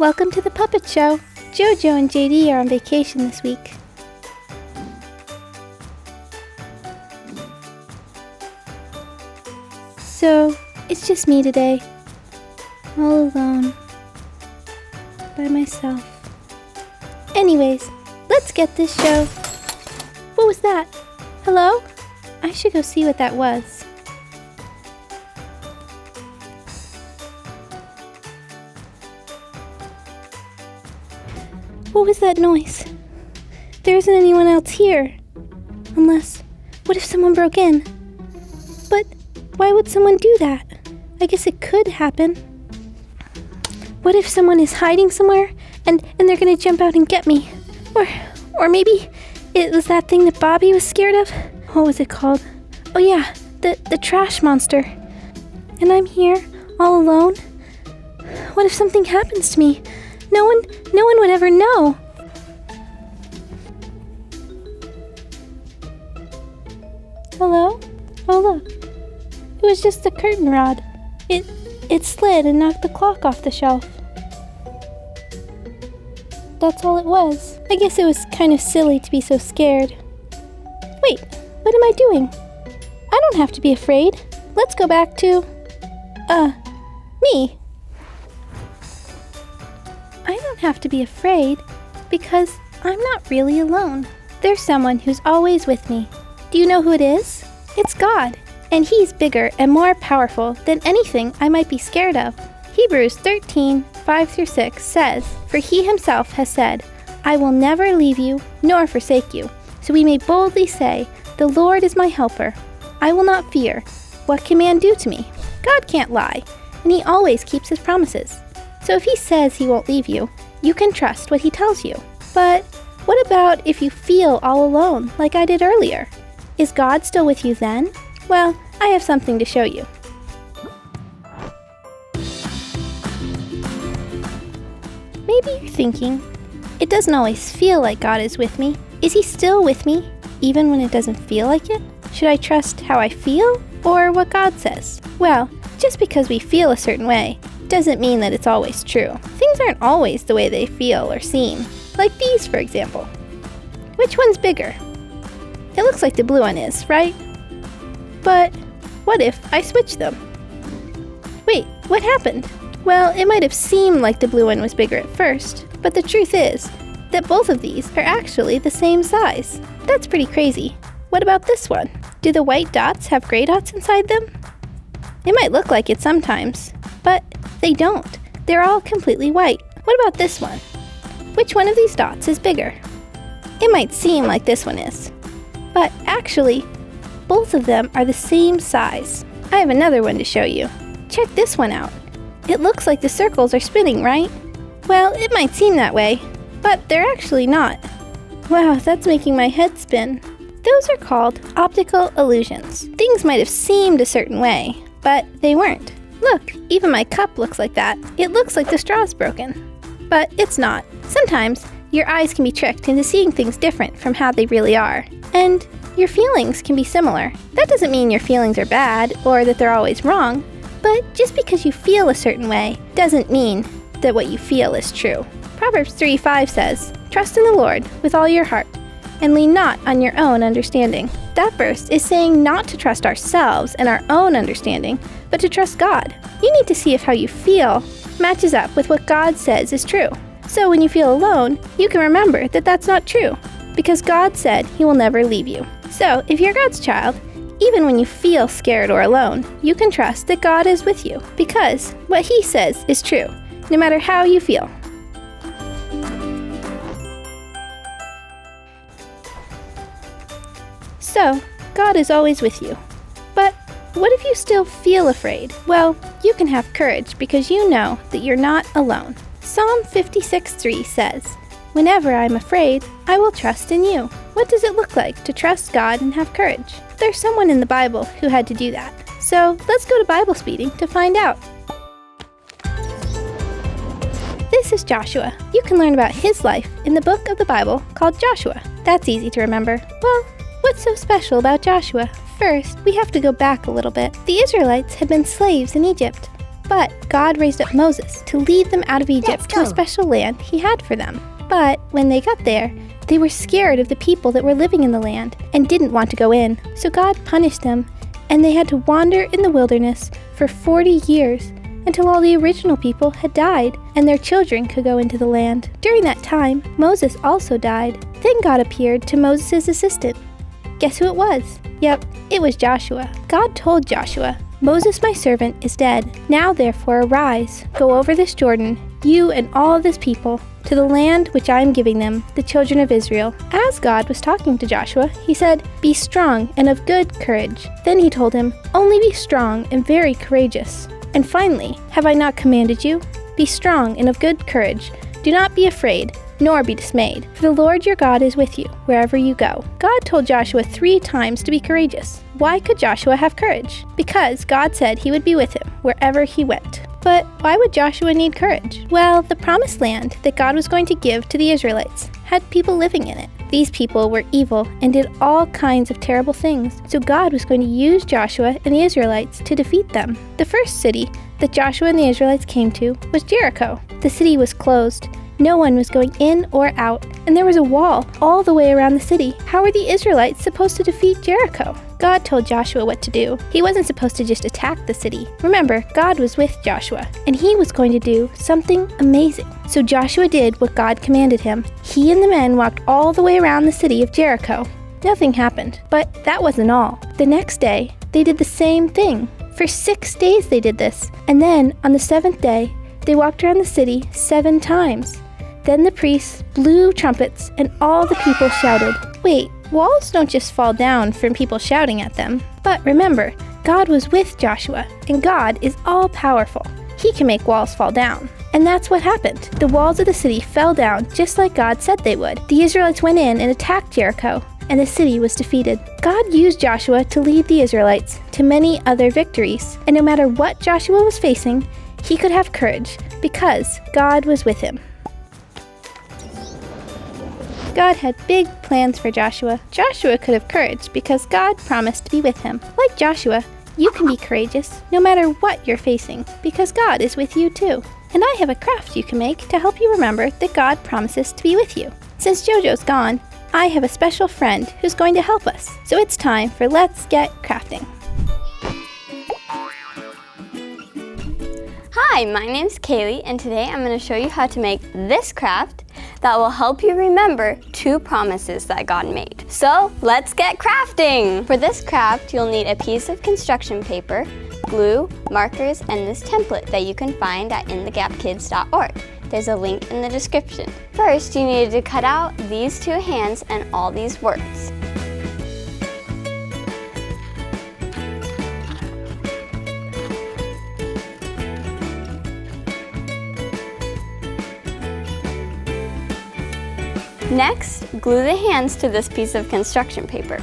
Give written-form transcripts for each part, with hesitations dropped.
Welcome to the puppet show. Jojo and JD are on vacation this week. So, it's just me today. All alone. By myself. Anyways, let's get this show. What was that? Hello? I should go see what that was. What was that noise? There isn't anyone else here. Unless, what if someone broke in? But why would someone do that? I guess it could happen. What if someone is hiding somewhere and they're gonna jump out and get me? Or maybe it was that thing that Bobby was scared of? What was it called? Oh yeah, the trash monster. And I'm here, all alone? What if something happens to me? No one would ever know. Hello? Oh look, it was just a curtain rod. It slid and knocked the clock off the shelf. That's all it was. I guess it was kind of silly to be so scared. Wait, what am I doing? I don't have to be afraid. Let's go back to, me. I don't have to be afraid because I'm not really alone. There's someone who's always with me. Do you know who it is? It's God, and He's bigger and more powerful than anything I might be scared of. Hebrews 13:5-6 says, "For He Himself has said, I will never leave you nor forsake you. So we may boldly say, the Lord is my helper. I will not fear. What can man do to me?" God can't lie, and He always keeps His promises. So if He says He won't leave you, you can trust what He tells you. But what about if you feel all alone, like I did earlier? Is God still with you then? Well, I have something to show you. Maybe you're thinking, it doesn't always feel like God is with me. Is He still with me, even when it doesn't feel like it? Should I trust how I feel, or what God says? Well, just because we feel a certain way, doesn't mean that it's always true. Things aren't always the way they feel or seem. Like these, for example. Which one's bigger? It looks like the blue one is, right? But what if I switch them? Wait, what happened? Well, it might have seemed like the blue one was bigger at first, but the truth is that both of these are actually the same size. That's pretty crazy. What about this one? Do the white dots have gray dots inside them? It might look like it sometimes, but they don't. They're all completely white. What about this one? Which one of these dots is bigger? It might seem like this one is, but actually, both of them are the same size. I have another one to show you. Check this one out. It looks like the circles are spinning, right? Well, it might seem that way, but they're actually not. Wow, that's making my head spin. Those are called optical illusions. Things might have seemed a certain way, but they weren't. Look, even my cup looks like that. It looks like the straw's broken. But it's not. Sometimes, your eyes can be tricked into seeing things different from how they really are. And your feelings can be similar. That doesn't mean your feelings are bad or that they're always wrong. But just because you feel a certain way doesn't mean that what you feel is true. Proverbs 3:5 says, "Trust in the Lord with all your heart, and lean not on your own understanding." That verse is saying not to trust ourselves and our own understanding, but to trust God. You need to see if how you feel matches up with what God says is true. So when you feel alone, you can remember that that's not true, because God said He will never leave you. So if you're God's child, even when you feel scared or alone, you can trust that God is with you, because what He says is true, no matter how you feel. So, God is always with you. But what if you still feel afraid? Well, you can have courage because you know that you're not alone. Psalm 56:3 says, "Whenever I'm afraid, I will trust in you." What does it look like to trust God and have courage? There's someone in the Bible who had to do that. So let's go to Bible speeding to find out. This is Joshua. You can learn about his life in the book of the Bible called Joshua. That's easy to remember. Well, what's so special about Joshua? First, we have to go back a little bit. The Israelites had been slaves in Egypt. But God raised up Moses to lead them out of Egypt to a special land he had for them. But when they got there, they were scared of the people that were living in the land and didn't want to go in. So God punished them, and they had to wander in the wilderness for 40 years until all the original people had died and their children could go into the land. During that time, Moses also died. Then God appeared to Moses' assistant. Guess who it was? Yep, it was Joshua. God told Joshua, "Moses my servant is dead. Now therefore arise, go over this Jordan, you and all this people, to the land which I am giving them, the children of Israel." As God was talking to Joshua, he said, "Be strong and of good courage." Then he told him, "Only be strong and very courageous." And finally, "Have I not commanded you? Be strong and of good courage. Do not be afraid, nor be dismayed, for the Lord your God is with you wherever you go." God told Joshua 3 times to be courageous. Why could Joshua have courage? Because God said he would be with him wherever he went. But why would Joshua need courage? Well, the promised land that God was going to give to the Israelites had people living in it. These people were evil and did all kinds of terrible things, so God was going to use Joshua and the Israelites to defeat them. The first city that Joshua and the Israelites came to was Jericho. The city was closed. No one was going in or out, and there was a wall all the way around the city. How were the Israelites supposed to defeat Jericho? God told Joshua what to do. He wasn't supposed to just attack the city. Remember, God was with Joshua, and he was going to do something amazing. So Joshua did what God commanded him. He and the men walked all the way around the city of Jericho. Nothing happened, but that wasn't all. The next day, they did the same thing. For 6 days they did this, and then on the 7th day, they walked around the city 7 times. Then the priests blew trumpets, and all the people shouted. Wait, walls don't just fall down from people shouting at them. But remember, God was with Joshua, and God is all-powerful. He can make walls fall down. And that's what happened. The walls of the city fell down just like God said they would. The Israelites went in and attacked Jericho, and the city was defeated. God used Joshua to lead the Israelites to many other victories. And no matter what Joshua was facing, he could have courage because God was with him. God had big plans for Joshua. Joshua could have courage because God promised to be with him. Like Joshua, you can be courageous no matter what you're facing because God is with you too. And I have a craft you can make to help you remember that God promises to be with you. Since Jojo's gone, I have a special friend who's going to help us. So it's time for Let's Get Crafting. Hi, my name's Kaylee, and today I'm going to show you how to make this craft that will help you remember 2 promises that God made. So let's get crafting! For this craft, you'll need a piece of construction paper, glue, markers, and this template that you can find at inthegapkids.org. There's a link in the description. First, you need to cut out these 2 hands and all these words. Next, glue the hands to this piece of construction paper.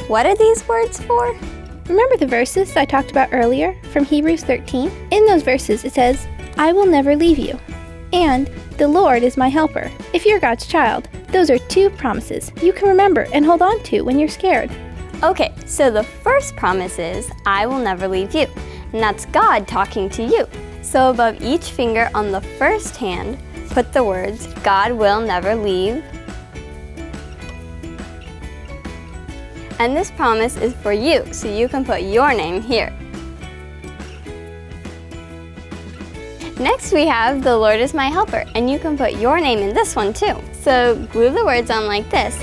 What are these words for? Remember the verses I talked about earlier from Hebrews 13? In those verses it says, "I will never leave you," and "The Lord is my helper." If you're God's child, those are 2 promises you can remember and hold on to when you're scared. Okay, so the first promise is, I will never leave you. And that's God talking to you. So above each finger on the first hand, put the words, God will never leave. And this promise is for you, so you can put your name here. Next we have, the Lord is my helper, and you can put your name in this one too. So glue the words on like this.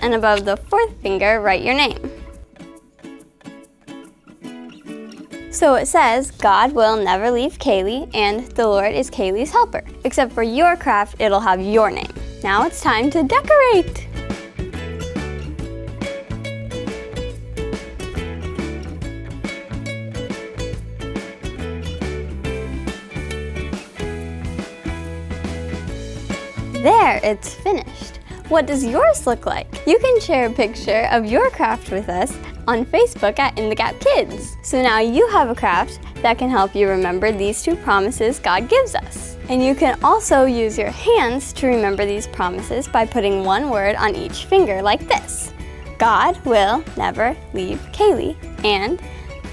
And above the 4th finger, write your name. So it says, God will never leave Kaylee, and the Lord is Kaylee's helper. Except for your craft, it'll have your name. Now it's time to decorate! There, it's finished. What does yours look like? You can share a picture of your craft with us on Facebook at In the Gap Kids. So now you have a craft that can help you remember these 2 promises God gives us. And you can also use your hands to remember these promises by putting 1 word on each finger like this. God will never leave Kaylee, and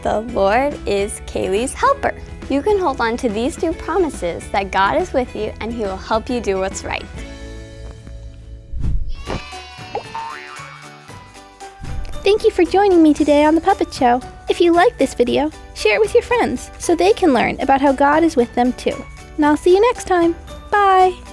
the Lord is Kaylee's helper. You can hold on to these 2 promises that God is with you and He will help you do what's right. Thank you for joining me today on The Puppet Show. If you like this video, share it with your friends so they can learn about how God is with them too. And I'll see you next time. Bye!